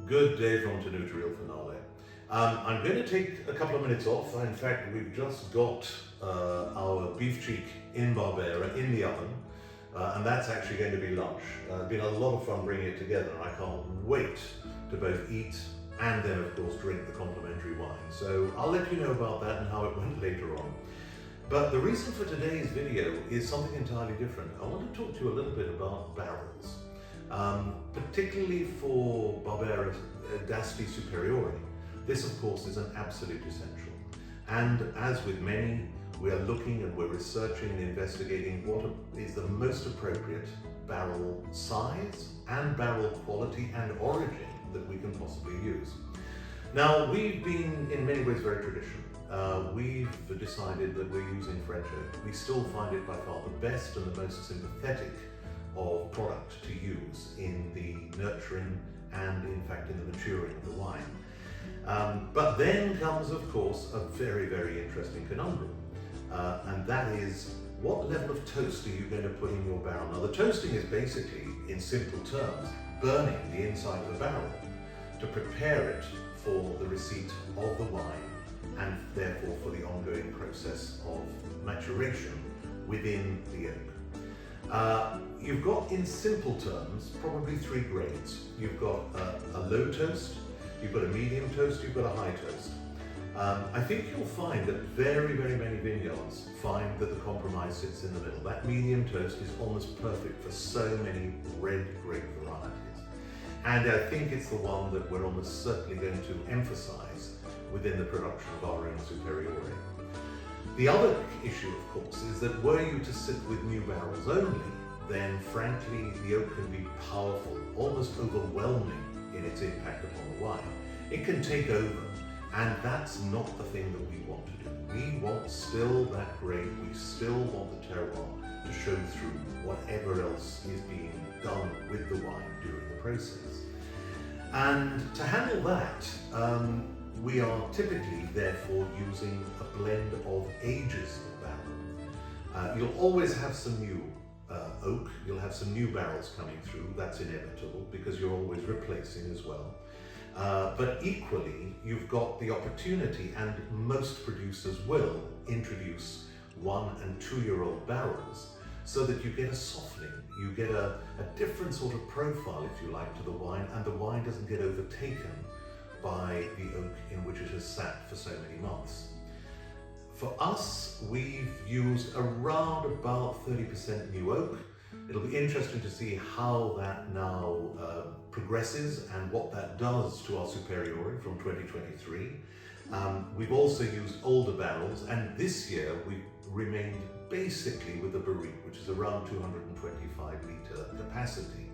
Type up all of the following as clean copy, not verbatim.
Good day from Tenuta Il Finale. I'm going to take a couple of minutes off. In fact, we've just got our beef cheek in Barbera in the oven, and that's actually going to be lunch. It's been a lot of fun bringing it together, and I can't wait to both eat and then, of course, drink the complimentary wine. So I'll let you know about that and how it went later on. But the reason for today's video is something entirely different. I want to talk to you a little bit about barrels. Particularly for Barbera's d'Asti Superiore, this of course is an absolute essential. And as with many, we are looking and we're researching and investigating what is the most appropriate barrel size and barrel quality and origin that we can possibly use. Now, we've been in many ways very traditional. We've decided that we're using French oak. We still find it by far the best and the most sympathetic of product to use in the nurturing and in fact in the maturing of the wine. But then comes of course a very, very interesting conundrum, and that is, what level of toast are you going to put in your barrel? Now, the toasting is basically, in simple terms, burning the inside of the barrel to prepare it for the receipt of the wine and therefore for the ongoing process of maturation within the oak. You've got, in simple terms, probably three grades. You've got a low toast, you've got a medium toast, you've got a high toast. I think you'll find that very, very many vineyards find that the compromise sits in the middle. That medium toast is almost perfect for so many red grape varieties. And I think it's the one that we're almost certainly going to emphasize within the production of our own Superiore. The other issue, of course, is that were you to sit with new barrels only, then frankly the oak can be powerful, almost overwhelming in its impact upon the wine. It can take over, and that's not the thing that we want to do. We want still that grape, we still want the terroir to show through whatever else is being done with the wine during the process. And to handle that, we are typically therefore using a blend of ages of barrel. You'll always have some new oak, you'll have some new barrels coming through, that's inevitable because you're always replacing as well. But equally, you've got the opportunity, and most producers will introduce 1- and 2-year-old barrels so that you get a softening, you get a different sort of profile, if you like, to the wine, and the wine doesn't get overtaken by the oak in which it has sat for so many months. For us, we've used around about 30% new oak. It'll be interesting to see how that now progresses and what that does to our Superiore from 2023. We've also used older barrels, and this year we've remained basically with the Barrique, which is around 225 litre capacity.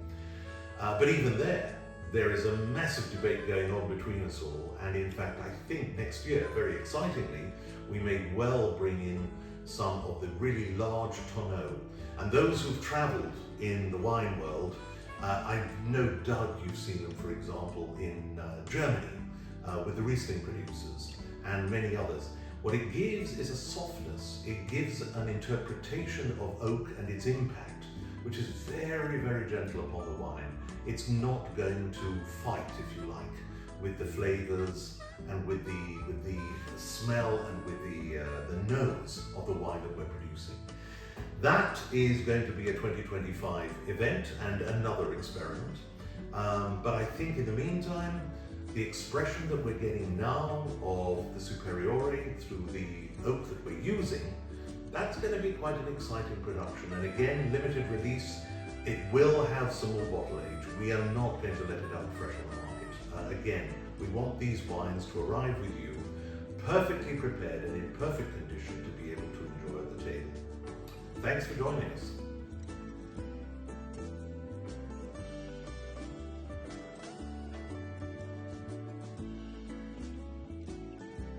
But even there is a massive debate going on between us all, and in fact I think next year, very excitingly, we may well bring in some of the really large tonneaux. And those who've travelled in the wine world, I no doubt you've seen them, for example, in Germany with the Riesling producers and many others. What it gives is a softness, it gives an interpretation of oak and its impact, which is very, very gentle upon the wine. It's not going to fight, if you like, with the flavours and with the smell and with the nose of the wine that we're producing. That is going to be a 2025 event and another experiment. But I think in the meantime, the expression that we're getting now of the Superiore through the oak that we're using, that's going to be quite an exciting production. And again, limited release, it will have some more bottle age. We are not going to let it out fresh on the market. Again, we want these wines to arrive with you perfectly prepared and in perfect condition to be able to enjoy at the table. Thanks for joining us.